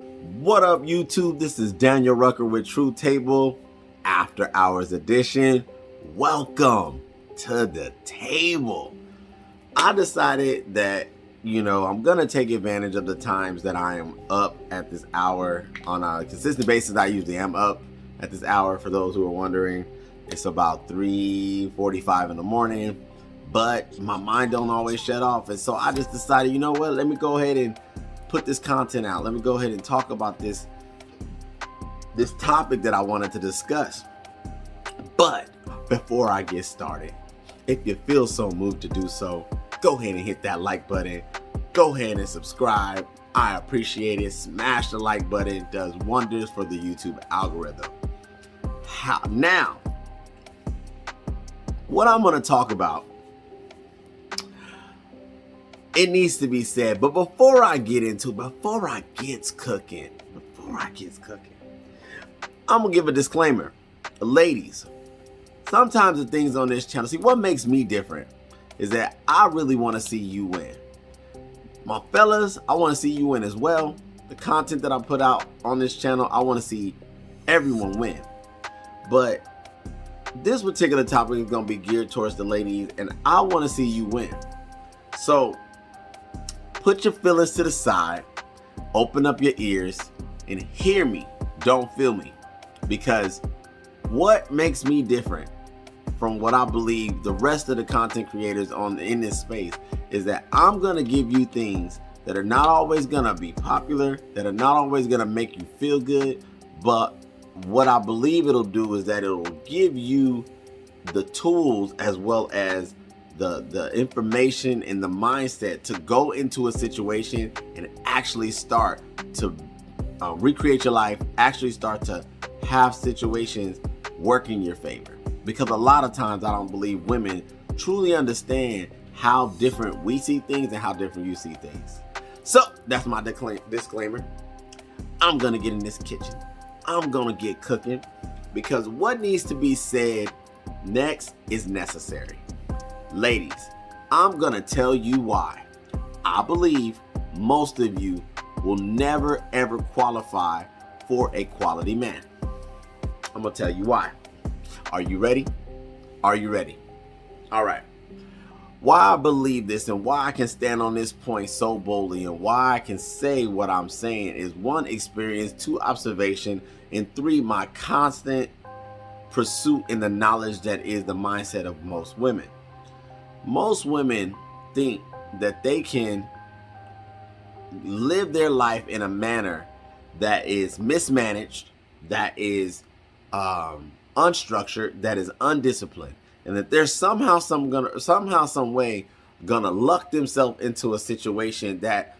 What up, YouTube? This is Daniel Rucker with True Table After Hours Edition. Welcome to the table. I decided that, I'm going to take advantage of the times that I am up at this hour on a consistent basis. I usually am up at this hour. For those who are wondering, it's about 3:45 in the morning, but my mind don't always shut off. And so I just decided, let me go ahead and put this content out. Let me go ahead and talk about this topic that I wanted to discuss. But before I get started, if you feel so moved to do so, go ahead and hit that like button. Go ahead and subscribe. I appreciate it. Smash the like button. It does wonders for the YouTube algorithm. Now, what I'm going to talk about, it needs to be said, but before I get cooking, I'm gonna give a disclaimer. Ladies, sometimes the things on this channel, see, what makes me different is that I really want to see you win. My fellas, I want to see you win as well. The content that I put out on this channel, I want to see everyone win. But this particular topic is gonna be geared towards the ladies, and I want to see you win. So put your feelings to the side, open up your ears, and hear me. Don't feel me. Because what makes me different from what I believe the rest of the content creators in this space is that I'm going to give you things that are not always going to be popular, that are not always going to make you feel good, but what I believe it'll do is that it'll give you the tools as well as the information and the mindset to go into a situation and actually start to recreate your life, actually start to have situations work in your favor. Because a lot of times I don't believe women truly understand how different we see things and how different you see things. So that's my disclaimer. I'm gonna get in this kitchen. I'm gonna get cooking, because what needs to be said next is necessary. Ladies, I'm gonna tell you why I believe most of you will never ever qualify for a quality man. I'm gonna tell you why. Are you ready? Are you ready? All right. Why I believe this and why I can stand on this point so boldly and why I can say what I'm saying is 1, experience, 2, observation, and 3, my constant pursuit in the knowledge that is the mindset of most women. Most women think that they can live their life in a manner that is mismanaged, that is unstructured, that is undisciplined, and that they're somehow some way gonna luck themselves into a situation that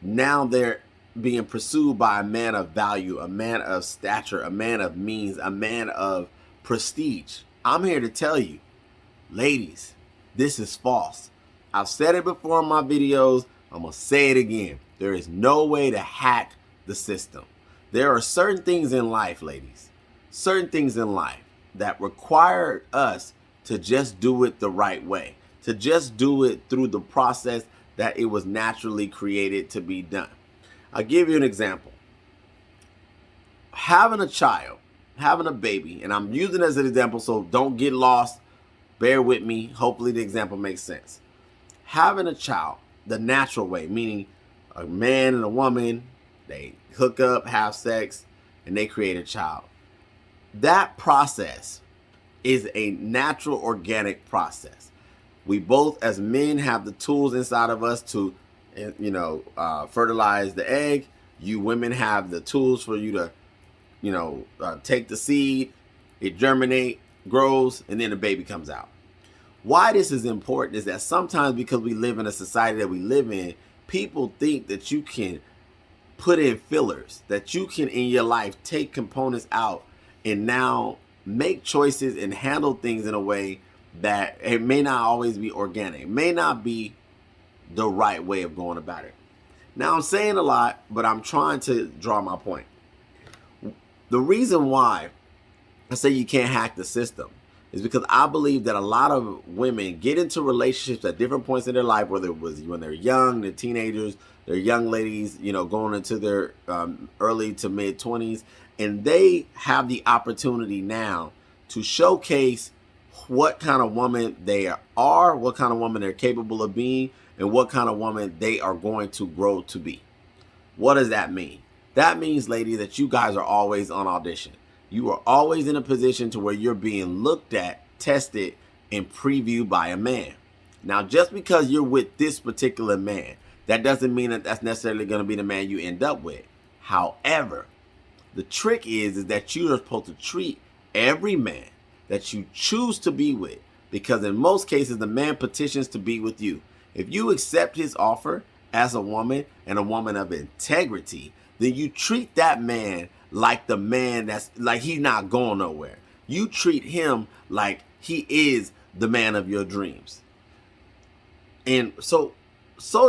now they're being pursued by a man of value, a man of stature, a man of means, a man of prestige. I'm here to tell you, ladies, this is false. I've said it before in my videos. I'm going to say it again. There is no way to hack the system. There are certain things in life, ladies, certain things in life that require us to just do it the right way, to just do it through the process that it was naturally created to be done. I'll give you an example. Having a child, having a baby, and I'm using it as an example, so don't get lost. Bear with me. Hopefully the example makes sense. Having a child the natural way, meaning a man and a woman, they hook up, have sex, and they create a child. That process is a natural, organic process. We both, as men, have the tools inside of us to, fertilize the egg. You women have the tools for you to, take the seed, it germinate, grows, and then the baby comes out. Why this is important is that sometimes, because we live in a society that we live in, people think that you can put in fillers, that you can in your life take components out and now make choices and handle things in a way that it may not always be organic, it may not be the right way of going about it. Now I'm saying a lot, but I'm trying to draw my point. The reason why I say you can't hack the system is because I believe that a lot of women get into relationships at different points in their life, whether it was when they're young, they're teenagers, They're young ladies, going into their early to mid 20s, and they have the opportunity now to showcase what kind of woman they are, what kind of woman they're capable of being, and what kind of woman they are going to grow to be. What does that mean? That means, ladies, that you guys are always on audition. You are always in a position to where you're being looked at, tested, and previewed by a man. Now, just because you're with this particular man, that doesn't mean that that's necessarily going to be the man you end up with. However, the trick is that you are supposed to treat every man that you choose to be with, because in most cases, the man petitions to be with you. If you accept his offer as a woman and a woman of integrity, then you treat that man like the man that's like he's not going nowhere. You treat him like he is the man of your dreams. And so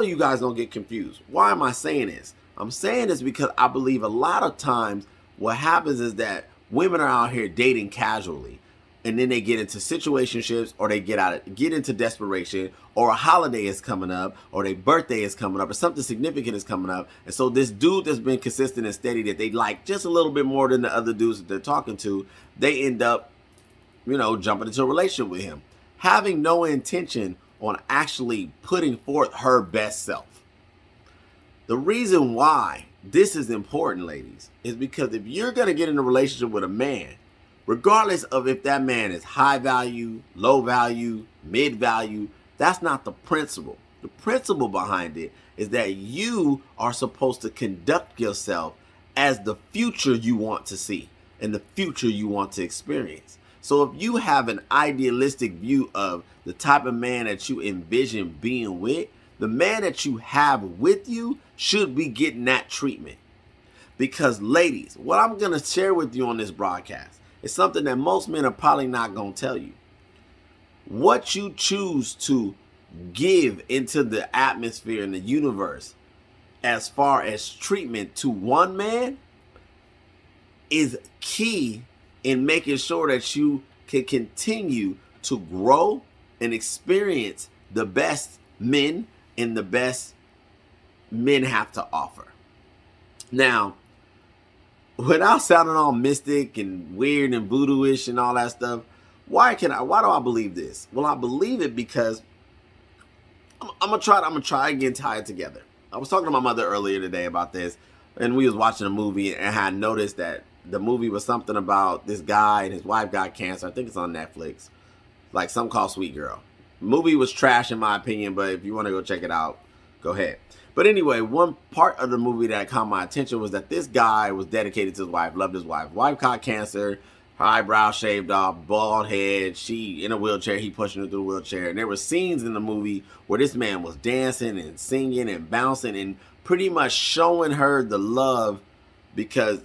you guys don't get confused. Why am I saying this? I'm saying this because I believe a lot of times what happens is that women are out here dating casually, and then they get into situationships, or they get into desperation, or a holiday is coming up, or their birthday is coming up, or something significant is coming up. And so this dude that's been consistent and steady that they like just a little bit more than the other dudes that they're talking to, they end up, jumping into a relationship with him, having no intention on actually putting forth her best self. The reason why this is important, ladies, is because if you're going to get in a relationship with a man, regardless of if that man is high value, low value, mid value, that's not the principle. The principle behind it is that you are supposed to conduct yourself as the future you want to see and the future you want to experience. So if you have an idealistic view of the type of man that you envision being with, the man that you have with you should be getting that treatment. Because, ladies, what I'm going to share with you on this broadcast is something that most men are probably not going to tell you. What you choose to give into the atmosphere and the universe as far as treatment to one man is key in making sure that you can continue to grow and experience the best men and the best men have to offer. Now, without sounding all mystic and weird and voodoo-ish and all that stuff, why do I believe this? Well, I believe it because I'm gonna try again, tie it together. I was talking to my mother earlier today about this, and we was watching a movie, and I had noticed that the movie was something about this guy and his wife got cancer. I think it's on Netflix, like something called Sweet Girl. The movie was trash in my opinion, but if you want to go check it out, go ahead. But anyway, one part of the movie that caught my attention was that this guy was dedicated to his wife, loved his wife. Wife caught cancer, her eyebrows shaved off, bald head, she in a wheelchair, he pushing her through the wheelchair. And there were scenes in the movie where this man was dancing and singing and bouncing and pretty much showing her the love because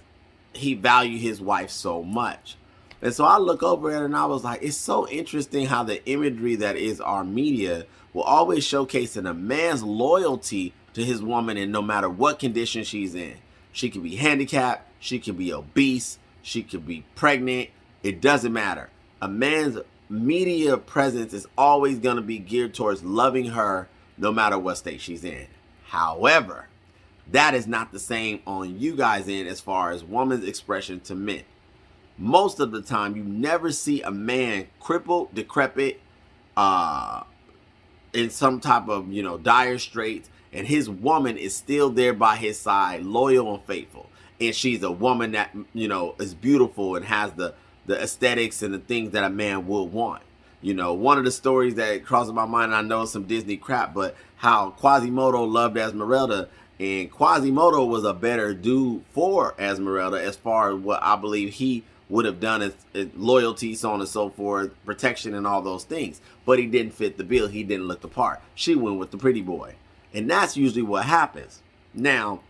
he valued his wife so much. And so I look over it and I was like, it's so interesting how the imagery that is our media will always showcase a man's loyalty to his woman, and no matter what condition she's in. She could be handicapped, she could be obese, she could be pregnant, it doesn't matter. A man's media presence is always going to be geared towards loving her no matter what state she's in. However, that is not the same on you guys' end as far as woman's expression to men. Most of the time, you never see a man crippled, decrepit, in some type of, dire straits, and his woman is still there by his side, loyal and faithful. And she's a woman that, is beautiful and has the aesthetics and the things that a man would want. One of the stories that crosses my mind, I know some Disney crap, but how Quasimodo loved Esmeralda, and Quasimodo was a better dude for Esmeralda as far as what I believe he would have done as loyalty, so on and so forth, protection and all those things. But he didn't fit the bill. He didn't look the part. She went with the pretty boy. And that's usually what happens. Now,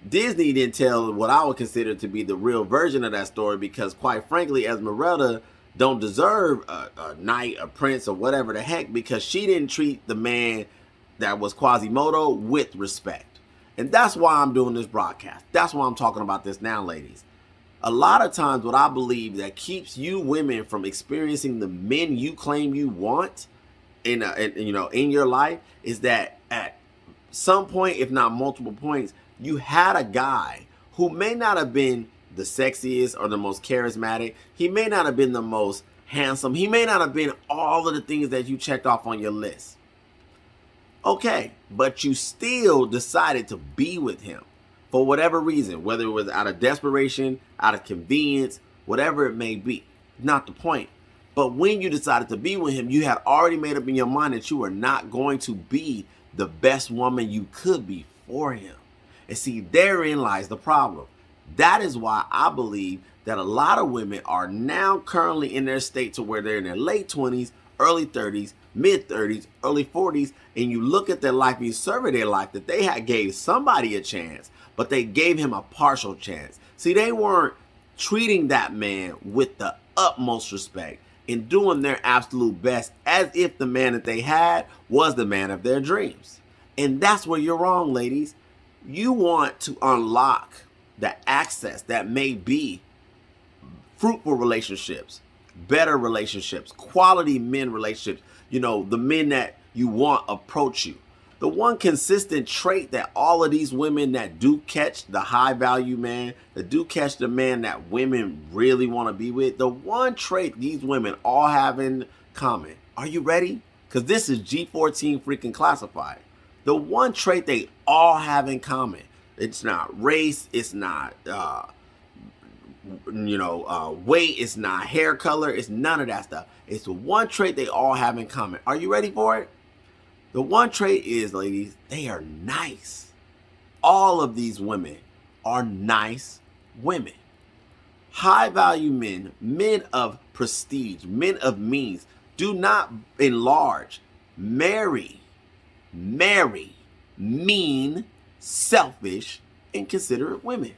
Disney didn't tell what I would consider to be the real version of that story because, quite frankly, Esmeralda don't deserve a knight, a prince, or whatever the heck, because she didn't treat the man that was Quasimodo with respect. And that's why I'm doing this broadcast. That's why I'm talking about this now, ladies. A lot of times what I believe that keeps you women from experiencing the men you claim you want in your life is that at some point, if not multiple points, you had a guy who may not have been the sexiest or the most charismatic. He may not have been the most handsome. He may not have been all of the things that you checked off on your list. Okay, but you still decided to be with him for whatever reason, whether it was out of desperation, out of convenience, whatever it may be. Not the point. But when you decided to be with him, you had already made up in your mind that you were not going to be the best woman you could be for him. And see, therein lies the problem. That is why I believe that a lot of women are now currently in their state to where they're in their late 20s, early 30s, mid 30s, early 40s, and you look at their life and you survey their life, that they had gave somebody a chance, but they gave him a partial chance. See, they weren't treating that man with the utmost respect and doing their absolute best as if the man that they had was the man of their dreams. And that's where you're wrong, ladies. You want to unlock the access that may be fruitful relationships, better relationships, quality men relationships. You know, the men that you want approach you. The one consistent trait that all of these women that do catch the high value man, that do catch the man that women really want to be with, the one trait these women all have in common. Are you ready? Because this is G14 freaking classified. The one trait they all have in common. It's not race. It's not, weight. It's not hair color. It's none of that stuff. It's the one trait they all have in common. Are you ready for it? The one trait is, ladies, they are nice. All of these women are nice women. High value men, men of prestige, men of means, do not enlarge, marry mean, selfish, inconsiderate women.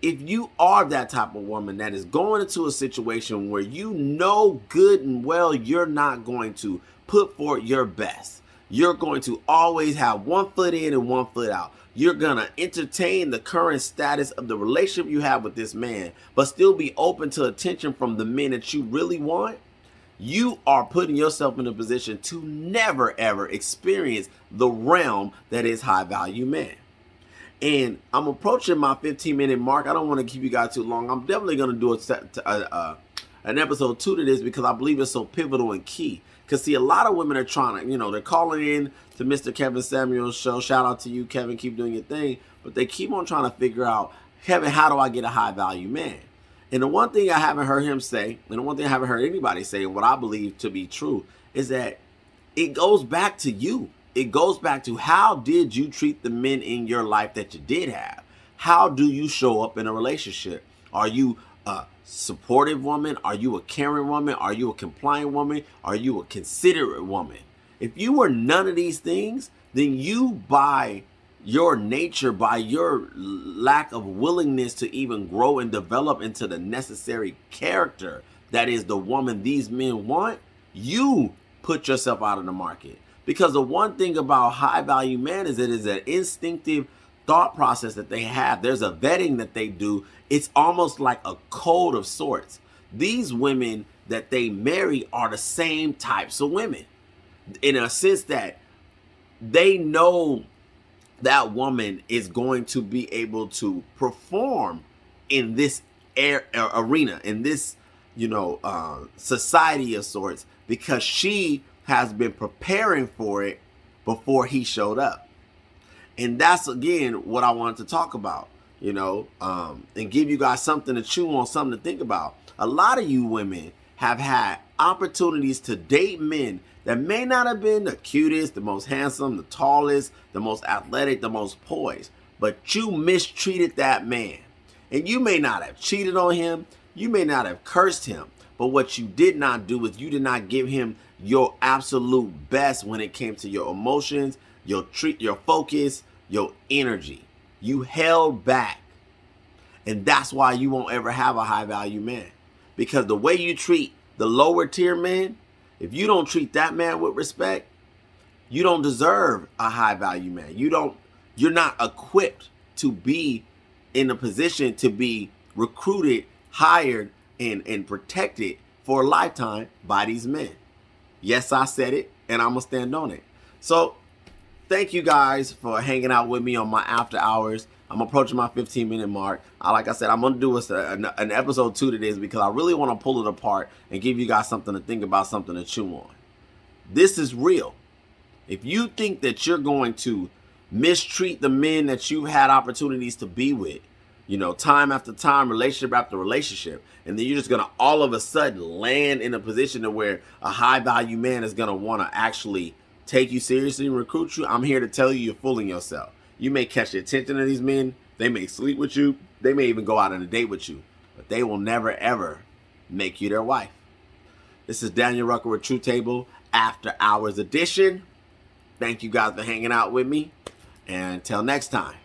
If you are that type of woman that is going into a situation where you know good and well you're not going to put forth your best, you're going to always have one foot in and one foot out. You're going to entertain the current status of the relationship you have with this man, but still be open to attention from the men that you really want. You are putting yourself in a position to never, ever experience the realm that is high value men. And I'm approaching my 15-minute mark. I don't want to keep you guys too long. I'm definitely going to do an episode 2 to this because I believe it's so pivotal and key. Because, see, a lot of women are trying to, they're calling in to Mr. Kevin Samuel's show. Shout out to you, Kevin. Keep doing your thing. But they keep on trying to figure out, Kevin, how do I get a high value man? And the one thing I haven't heard him say, and the one thing I haven't heard anybody say, and what I believe to be true, is that it goes back to you. It goes back to how did you treat the men in your life that you did have? How do you show up in a relationship? Are you a supportive woman? Are you a caring woman? Are you a compliant woman? Are you a considerate woman? If you were none of these things, then you, by your nature, by your lack of willingness to even grow and develop into the necessary character that is the woman these men want, you put yourself out of the market. Because the one thing about high value men is it is an instinctive thought process that they have. There's a vetting that they do. It's almost like a code of sorts. These women that they marry are the same types of women, in a sense that they know that woman is going to be able to perform in this arena, in this, society of sorts, because she has been preparing for it before he showed up. And that's, again, what I wanted to talk about, and give you guys something to chew on, something to think about. A lot of you women have had opportunities to date men that may not have been the cutest, the most handsome, the tallest, the most athletic, the most poised, but you mistreated that man. And you may not have cheated on him, you may not have cursed him, but what you did not do is you did not give him your absolute best when it came to your emotions, your focus, your energy. You held back. And that's why you won't ever have a high value man. Because the way you treat the lower tier men, if you don't treat that man with respect, you don't deserve a high value man. You're not equipped to be in a position to be recruited, hired, and protected for a lifetime by these men. Yes, I said it, and I'm going to stand on it. So thank you guys for hanging out with me on my after hours. I'm approaching my 15-minute mark. Like I said, I'm going to do an episode 2 to this because I really want to pull it apart and give you guys something to think about, something to chew on. This is real. If you think that you're going to mistreat the men that you've had opportunities to be with, you know, time after time, relationship after relationship, and then you're just going to all of a sudden land in a position to where a high value man is going to want to actually take you seriously and recruit you, I'm here to tell you you're fooling yourself. You may catch the attention of these men. They may sleep with you. They may even go out on a date with you, but they will never, ever make you their wife. This is Daniel Rucker with True Table After Hours Edition. Thank you guys for hanging out with me. And until next time.